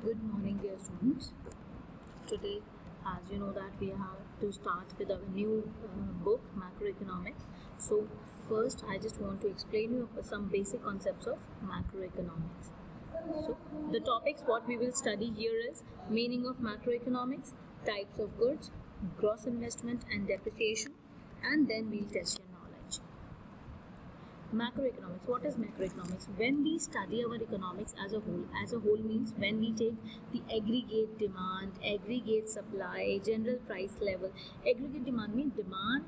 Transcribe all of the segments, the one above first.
Good morning, dear students. Today, as you know that we have to start with our new book, Macroeconomics. So, first I just want to explain you some basic concepts of macroeconomics. So, the topics what we will study here is meaning of macroeconomics, types of goods, gross investment and depreciation, and then we'll test your knowledge. Macroeconomics. What is macroeconomics? When we study our economics as a whole means when we take the aggregate demand, aggregate supply, general price level. Aggregate demand means demand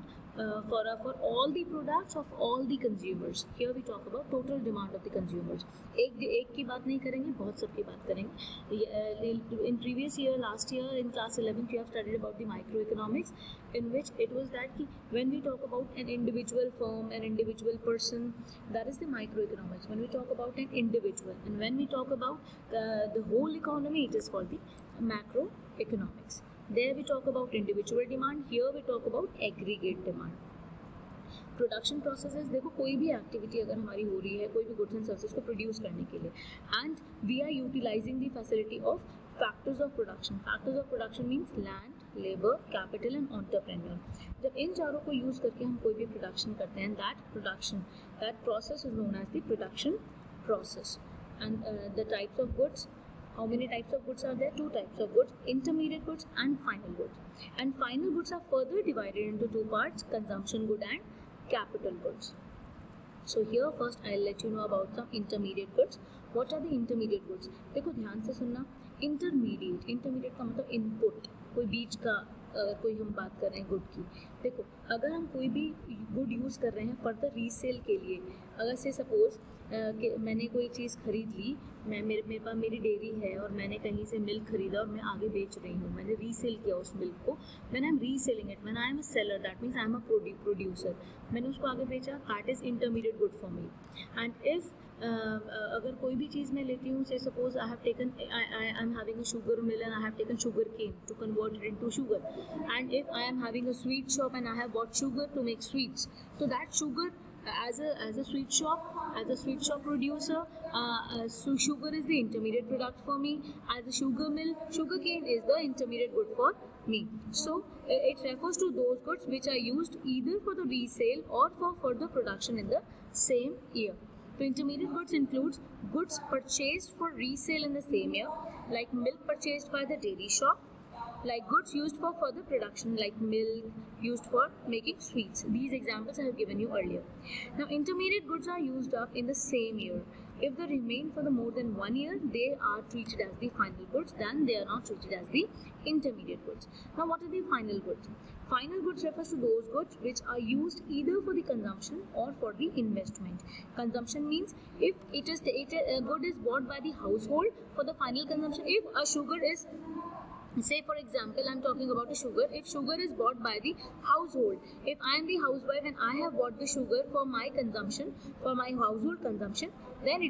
for all the products of all the consumers. Here we talk about total demand of the consumers. एक की बात नहीं करेंगे, बहुत सब की बात करेंगे. In previous year, last year in class 11th, we have studied about the microeconomics, in which it was that when we talk about an individual firm, an individual person, that is the microeconomics. When we talk about an individual, and when we talk about the whole economy, it is called the macroeconomics. There we talk about individual demand, here we talk about aggregate demand. Production processes, देखो कोई भी activity अगर हमारी हो रही है, कोई भी गुड्स एंड सर्विसेज को प्रोड्यूस करने के लिए, and we are utilising the facility of factors of production. Factors of production means land, labour, capital and entrepreneur. जब इन चारों को यूज करके हम कोई भी प्रोडक्शन करते हैं, that process is known as the production process. And the types of goods, how many types of goods are there? Two types of goods, intermediate goods and final goods. And final goods are further divided into two parts, consumption good and capital goods. So here first I'll let you know about some intermediate goods. What are the intermediate goods? देखो ध्यान से सुनना. Intermediate का मतलब input, कोई बीच का कोई हम बात कर रहे हैं गुड की. देखो अगर हम कोई भी गुड यूज़ कर रहे हैं फर्दर रीसेल के लिए, अगर से सपोज कि मैंने कोई चीज़ खरीद ली, मेरे पास मेरी डेयरी है और मैंने कहीं से मिल्क खरीदा और मैं आगे बेच रही हूँ, मैंने रीसेल किया उस मिल्क को. When I am reselling it, when I am a seller, that means I am a producer, मैंने उसको आगे बेचा, that is intermediate good for me. And if अगर कोई भी चीज़ मैं लेती हूँ, say suppose I have taken, I am having a sugar mill and I have taken sugar cane to convert it into sugar, and if I am having a sweet shop and I have bought sugar to make sweets, so that sugar as a sweet shop producer, so sugar is the intermediate product for me. As a sugar mill, sugar cane is the intermediate good for me. So it refers to those goods which are used either for the resale or for further production in the same year. So intermediate goods includes goods purchased for resale in the same year, like milk purchased by the dairy shop, like goods used for further production, like milk used for making sweets. These examples I have given you earlier. Now intermediate goods are used up in the same year. If they remain for the more than 1 year, they are treated as the final goods, then they are not treated as the intermediate goods. Now what are the final goods? Final goods refers to those goods which are used either for the consumption or for the investment. Consumption means if a good is bought by the household for the final consumption. If a sugar is, say for example, I'm talking about a sugar. If sugar is bought by the household, if I am the housewife and I have bought the sugar for my consumption, for my household consumption, then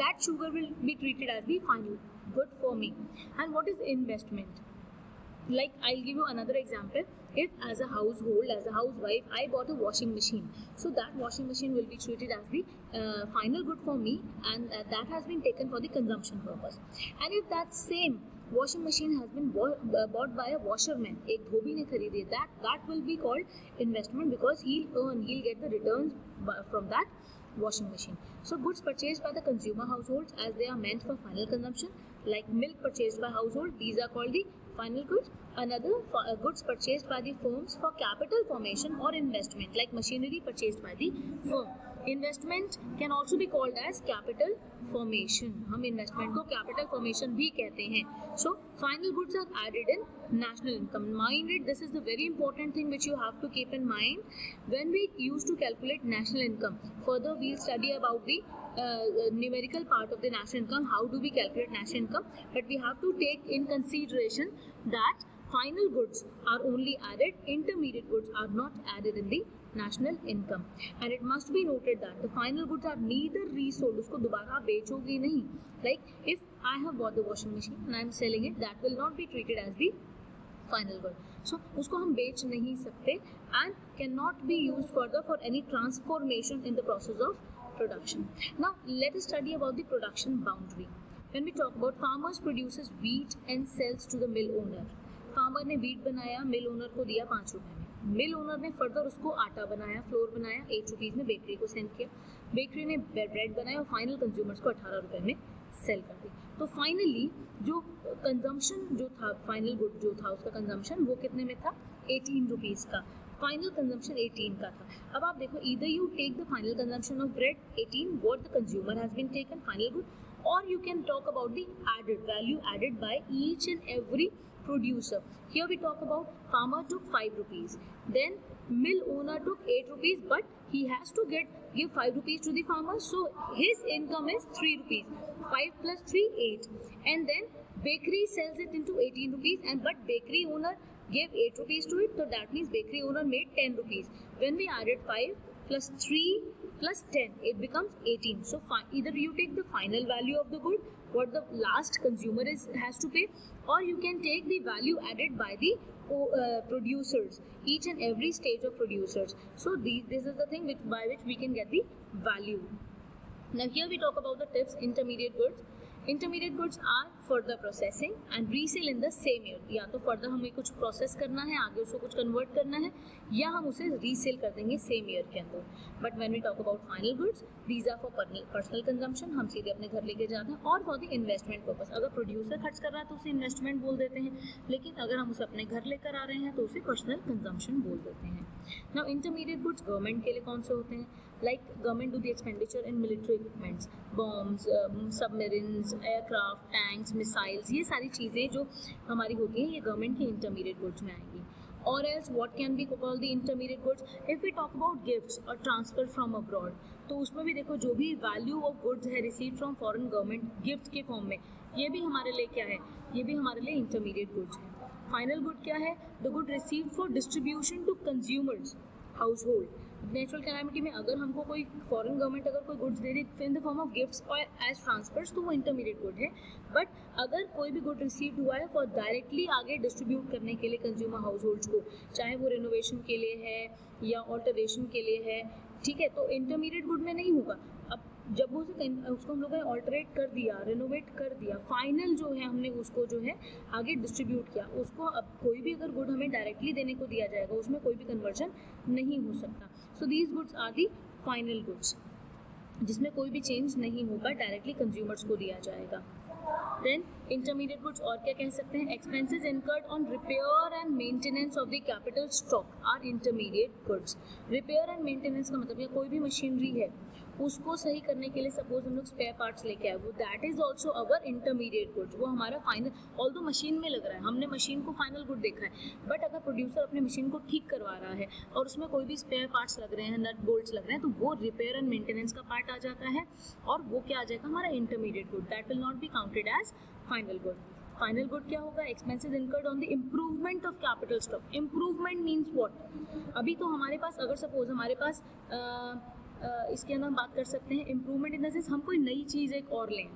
that sugar will be treated as the final good for me. And what is investment? Like I'll give you another example. If as a household, as a housewife, I bought a washing machine, so that washing machine will be treated as the final good for me, and that has been taken for the consumption purpose. And if that same washing machine has been bought by a washerman, एक धोबी ने खरीदी, that will be called investment, because he'll get the returns from that washing machine. So goods purchased by the consumer households as they are meant for final consumption, like milk purchased by household, these are called the final goods. Another goods purchased by the firms for capital formation or investment, like machinery purchased by the firm. Investment can also be called as capital formation. हम investment को capital formation भी कहते हैं. So final goods are added in national income. Mind it, this is the very important thing which you have to keep in mind when we used to calculate national income. Further we'll study about the numerical part of the national income, how do we calculate national income, but we have to take in consideration that final goods are only added, intermediate goods are not added in the national income. And it must be noted that the final goods are neither resold, उसको दोबारा बेचोगे नहीं. Like if I have bought the washing machine and I am selling it, that will not be treated as the final good. So उसको हम बेच नहीं सकते and cannot be used further for any transformation in the process of production. Now let us study about the production boundary. When we talk about farmers produces wheat and sells to the mill owner. Farmer ने wheat बनाया, मिल owner को दिया 5 रुपए में, मिल owner ने further उसको आटा बनाया, फ्लोर बनाया, 8 रुपीज़ में बेकरी को सेंड किया, बेकरी ने ब्रेड बनाया और फाइनल कंज्यूमर्स को 18 रुपए में सेल कर दी। तो फाइनली जो कंजम्पशन जो था, फाइनल गुड जो था उसका कंजम्पशन वो कितने में था, 18 रुपीज़ का। फाइनल कंजम्पशन 18 का था। अब आप देखो, either you take the final consumption of bread 18 what the consumer has been taken final good, और you can talk about the added value added by each and every producer. Here we talk about farmer took 5 rupees, then mill owner took 8 rupees, but he has to give 5 rupees to the farmer, so his income is 3 rupees. 5 plus 3 8, and then bakery sells it into 18 rupees, and but bakery owner gave 8 rupees to it, so that means bakery owner made 10 rupees. When we added 5 plus 3 plus 10, it becomes 18. So either you take the final value of the good, what the last consumer has to pay, or you can take the value added by the producers, each and every stage of producers. So this is the thing by which we can get the value. Now here we talk about the tips. Intermediate goods. Intermediate goods are further processing and resale in the same year. या तो further हमें कुछ process करना है, आगे उसको कुछ convert करना है, या हम उसे रीसेल कर देंगे सेम ईयर के अंदर. But when we talk about final goods, these are for personal consumption, हम सीधे अपने घर लेके जाते हैं, और फॉर द इन्वेस्टमेंट पर्पस. अगर प्रोड्यूसर खर्च कर रहा है तो उसे इन्वेस्टमेंट बोल देते हैं, लेकिन अगर हम उसे अपने घर लेकर आ रहे हैं तो उसे पर्सनल कंजम्पशन बोल देते हैं. नाउ इंटरमीडिएट गुड्स गवर्नमेंट के लिए कौन से होते हैं? Like government do the expenditure in military equipments, bombs, submarines, aircraft, tanks, missiles, ये सारी चीज़ें जो हमारी होती हैं ये गवर्नमेंट की इंटरमीडिएट गुड्स में आएंगी. और else what can be called the intermediate goods? If we talk about gifts और ट्रांसफर फ्रॉम अब्रॉड, तो उसमें भी देखो जो भी वैल्यू ऑफ गुड्स है receive from foreign government gift के फॉर्म में, ये भी हमारे लिए क्या है? ये भी हमारे लिए इंटरमीडिएट गुड्स है. फाइनल गुड क्या है? The good receive for distribution to consumers, household. Natural calamity में अगर हमको कोई फॉरेन गवर्नमेंट अगर कोई गुड्स दे रही in the form of gifts और एज ट्रांसफर्स, तो वो इंटरमीडिएट गुड है. बट अगर कोई भी गुड रिसीव हुआ है फॉर डायरेक्टली आगे डिस्ट्रीब्यूट करने के लिए कंज्यूमर हाउस होल्ड्स को, चाहे वो रिनोवेशन के लिए है या ऑल्टरेशन के लिए है, ठीक है, तो इंटरमीडिएट गुड में नहीं होगा. अब जब वो उसको हम लोगों ने ऑल्टरेट कर दिया, रिनोवेट कर दिया, फाइनल जो है हमने उसको जो है आगे डिस्ट्रीब्यूट किया, उसको अब कोई भी अगर गुड हमें डायरेक्टली देने को दिया जाएगा उसमें कोई भी कन्वर्जन नहीं हो सकता. So these goods are the final goods, जिसमें कोई भी चेंज नहीं होगा, डायरेक्टली कंज्यूमर्स को दिया जाएगा. देन इंटरमीडिएट गुड्स और क्या कह सकते हैं? Expenses incurred on repair and maintenance of the capital stock are intermediate goods. Repair and maintenance का मतलब कोई भी मशीनरी है उसको सही करने के लिए सपोज हम लोग स्पेयर पार्ट्स लेके आए, वो that is also our intermediate goods. वो हमारा फाइनल, ऑल्दो मशीन में लग रहा है, हमने मशीन को फाइनल गुड देखा है, बट अगर प्रोड्यूसर अपने मशीन को ठीक करवा रहा है और उसमें कोई भी स्पेयर पार्ट्स लग रहे हैं, नट बोल्ट्स लग रहे हैं, तो वो रिपेयर एंड मेंटेनेंस का पार्ट आ जाता है, और वो क्या आ जाएगा? हमारा intermediate good. That will not be counted as final good. Final good क्या होगा? Expenses incurred on the improvement of capital stock. Improvement means what? अभी तो हमारे पास, अगर सपोज हमारे पास इसके अंदर हम बात कर सकते हैं इम्प्रूवमेंट इन द सेंस हम कोई नई चीज़ एक और लें.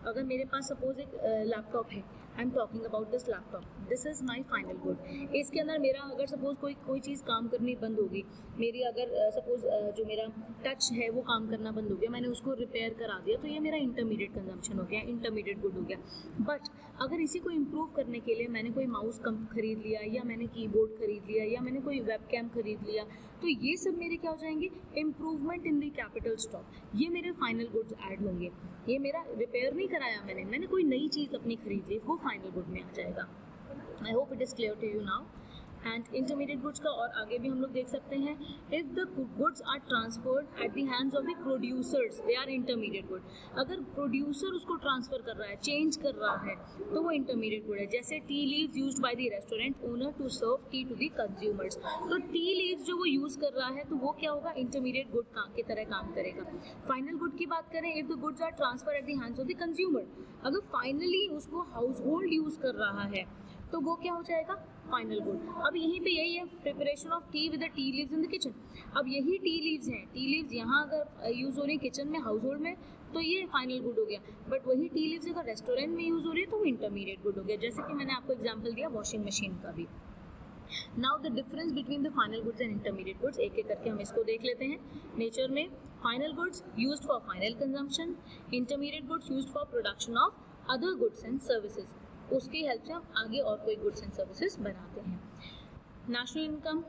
अगर मेरे पास सपोज एक लैपटॉप है, I am talking about this laptop, this is my final good. इसके अंदर मेरा अगर सपोज कोई चीज़ काम करनी बंद होगी, मेरी अगर सपोज जो मेरा टच है वो काम करना बंद हो गया, मैंने उसको रिपेयर करा दिया, तो ये मेरा इंटरमीडिएट कंजम्पशन हो गया, इंटरमीडिएट गुड हो गया. बट अगर इसी को इम्प्रूव करने के लिए मैंने कोई माउस कम खरीद लिया, या मैंने कीबोर्ड खरीद लिया, या मैंने कोई वेबकैम खरीद लिया, तो ये सब मेरे क्या हो जाएंगे? Improvement in the capital stock. ये मेरे फाइनल गुड्स ऐड होंगे. ये मेरा रिपेयर नहीं कराया मैंने कोई नई चीज़ अपनी खरीद ली, वो फाइनल गुड में आ जाएगा. I hope it is clear to you now. And intermediate goods का और आगे भी हम लोग देख सकते हैं. If the goods are transferred at the hands of the producers, they are intermediate good. अगर प्रोड्यूसर उसको ट्रांसफर कर रहा है, चेंज कर रहा है, तो वो इंटरमीडिएट गुड है. जैसे tea leaves used by the restaurant owner to serve tea to the consumers, तो टी लीव्स जो वो यूज़ कर रहा है तो वो क्या होगा? इंटरमीडिएट गुड की तरह काम करेगा. फाइनल गुड की बात करें, if the goods are transfer at the hands of the consumer, अगर फाइनली उसको हाउस होल्ड यूज़ कर रहा है तो वो क्या हो जाएगा? Final good. अब यहीं पे यही है, preparation of tea with the tea leaves in the kitchen. अब यही टी लीव्स हैं, टी लीव्स यहाँ अगर यूज़ हो रही है किचन में, हाउस होल्ड में, तो ये फाइनल गुड हो गया. बट वही टी लीव्स अगर रेस्टोरेंट में यूज़ हो रही है तो वो इंटरमीडिएट गुड हो गया. जैसे कि मैंने आपको एग्जाम्पल दिया वॉशिंग मशीन का भी. Now the difference between the final goods and intermediate goods, एक एक करके हम इसको देख लेते हैं. नेचर में final goods used for final consumption, intermediate goods used for production of other goods and services, उसकी हेल्प से हम आगे और कोई गुड्स एंड सर्विसेज बनाते हैं. National income,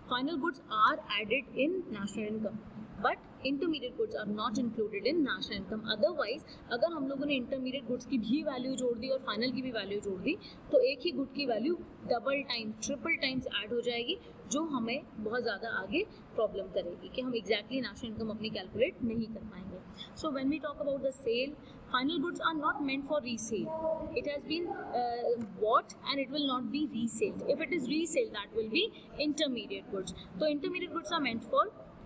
final goods are added in national income but intermediate goods are not included in national income. Otherwise अगर हम लोगों ने इंटरमीडिएट गुड्स की भी वैल्यू जोड़ दी और फाइनल की भी वैल्यू जोड़ दी तो एक ही गुड की value double time triple times add हो जाएगी, जो हमें बहुत ज़्यादा आगे प्रॉब्लम करेगी कि हम एग्जैक्टली नेशनल इनकम अपनी कैलकुलेट नहीं कर पाएंगे. So when we talk about the sale, final goods are not meant for resale. It has been bought and it will not be resale. If it is resale, that will be intermediate goods. So intermediate goods are meant for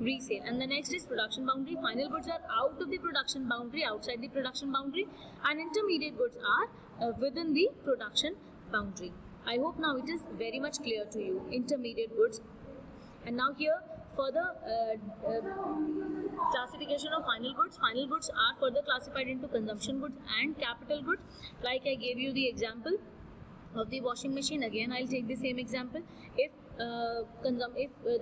resale. And the next is production boundary. Final goods are out of the production boundary, outside the production boundary, and intermediate goods are within the production boundary. I hope now it is very much clear to you. Intermediate goods. And now here further classification of final goods. Final goods are further classified into consumption goods and capital goods. Like I gave you the example of the washing machine. Again, I'll take the same example. If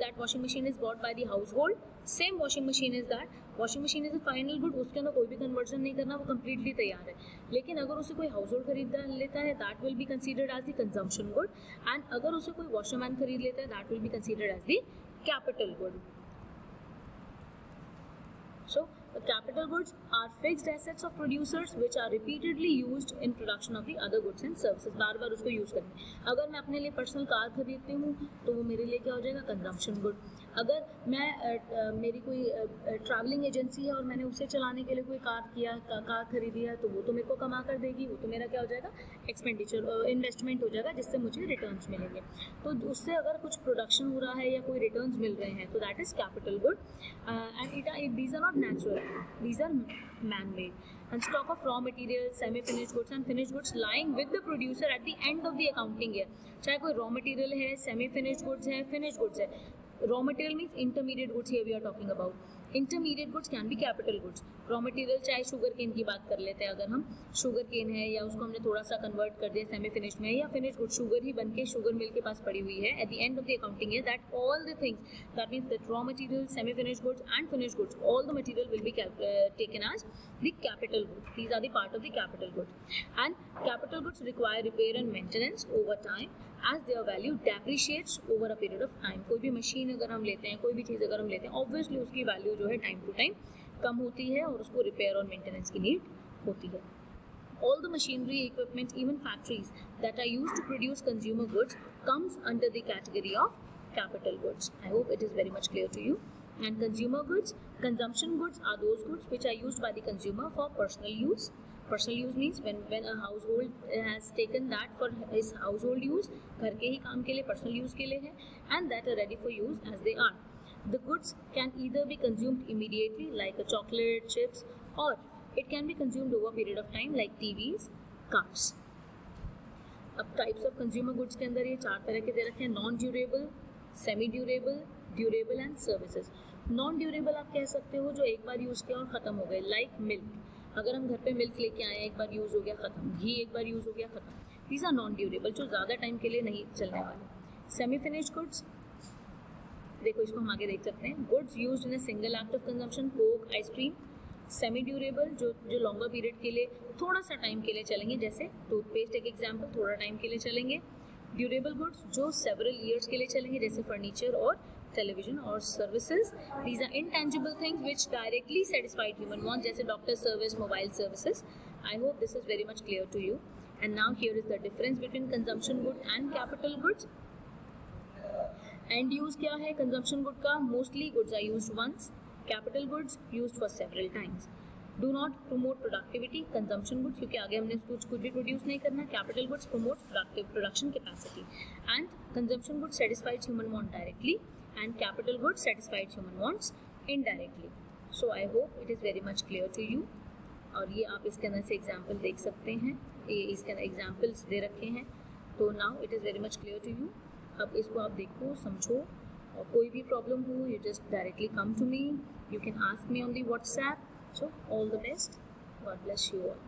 that washing machine is bought by the household, same washing machine is that. washing machine is a final good, उसके अंदर कोई भी conversion नहीं करना, वो completely तैयार है. लेकिन अगर उसे कोई हाउस होल्ड खरीद लेता है, that will be considered as the consumption good. And अगर उसे कोई वॉशरमैन खरीद लेता है, that will be considered as the capital good. So the capital goods are fixed assets of producers which are repeatedly used in production of the other goods and services. बार बार उसको use करेंगे. अगर मैं अपने लिए personal car खरीदती हूँ तो वो मेरे लिए क्या हो जाएगा, कंजम्पशन गुड. अगर मैं मेरी कोई ट्रैवलिंग एजेंसी है और मैंने उसे चलाने के लिए कोई कार खरीदी है तो वो तो मेरे को कमा कर देगी, वो तो मेरा क्या हो जाएगा, एक्सपेंडिचर इन्वेस्टमेंट हो जाएगा जिससे मुझे रिटर्न्स मिलेंगे. तो उससे अगर कुछ प्रोडक्शन हो रहा है या कोई रिटर्न्स मिल रहे हैं तो that is capital good. And these are not natural, these are man-made. And stock of raw materials, semi-finished goods and finished goods lying with the producer at the end of the accounting year. चाहे कोई raw material है, semi-finished goods है, finished goods है. Raw material means intermediate goods here we are talking about. Intermediate goods can be capital goods. Raw material चाहे sugar cane की बात कर लेते हैं, अगर हम शुगर केन है या उसको हमने थोड़ा सा कन्वर्ट कर दिया सेमी फिनिश्ड में, या फिनिश गुड शुगर ही बनके शुगर मिल के पास पड़ी हुई है at the end of the accounting year, that all the things, that means that raw material, semi finished goods and finished goods, all the material will be taken as the capital good. These are the part of the capital good. And capital goods require repair and maintenance over time as their value depreciates over a period of time. कोई भी machine अगर हम लेते हैं, कोई भी चीज़ अगर हम लेते हैं, ऑब्वियसली उसकी वैल्यू जो है टाइम टू टाइम कम होती है और उसको रिपेयर और मेंटेनेंस की नीड होती है. All the machinery, equipment, even factories that are used to produce consumer goods comes under the category of capital goods. I hope it is very much clear to you. And consumer goods, consumption goods are those goods which are used by the consumer for personal use. Personal use means when a household has taken that for his household use, घर के ही काम के लिए, personal use के लिए है, and that are ready for use as they are. The goods can either be consumed immediately like a chocolate, chips, or it can be consumed over a period of time like TVs, cars. अब types of consumer goods के अंदर ये 4 तरह के दे रखे हैं: non durable, semi durable, durable and services. Non durable आप कह सकते हो जो एक बार यूज़ किया और ख़त्म हो गए, लाइक मिल्क. अगर हम घर पे मिल्क लेके आए, एक बार यूज़ हो गया ख़त्म. घी एक बार यूज़ हो गया ख़त्म. दीज आर नॉन ड्यूरेबल, जो ज़्यादा टाइम के लिए नहीं चलने वाले. सेमी फिनिश्ड गुड्स, देखो इसको हम आगे देख सकते हैं. Goods used in a single act of consumption, Coke, ice cream. Semi durable, जो लॉन्गर पीरियड के लिए, थोड़ा सा टाइम के लिए चलेंगे, जैसे टूथपेस्ट एक एग्जाम्पल, थोड़ा टाइम के लिए चलेंगे. ड्यूरेबल गुड्स जो सेवरल ईयर्स के लिए चलेंगे, जैसे फर्नीचर और television or services. These are intangible things which directly satisfy human wants, जैसे doctor service, mobile services. I hope this is very much clear to you. And now here is the difference between consumption good and capital goods. End use क्या है consumption good का? Mostly goods are used once. Capital goods used for several times. Do not promote productivity. Consumption goods, क्योंकि आगे हमने कुछ भी produce नहीं करना. Capital goods promotes production capacity. And consumption goods satisfies human want directly. And capital goods satisfies human wants indirectly. So I hope it is very much clear to you. और ये आप इसके अंदर से एग्जाम्पल देख सकते हैं, ये इसके अंदर एग्जाम्पल्स दे रखे हैं. तो now it is very much clear to you. अब इसको आप देखो, समझो, और कोई भी प्रॉब्लम हो, you just directly come to me. You can ask me on the WhatsApp. So all the best. God bless you all.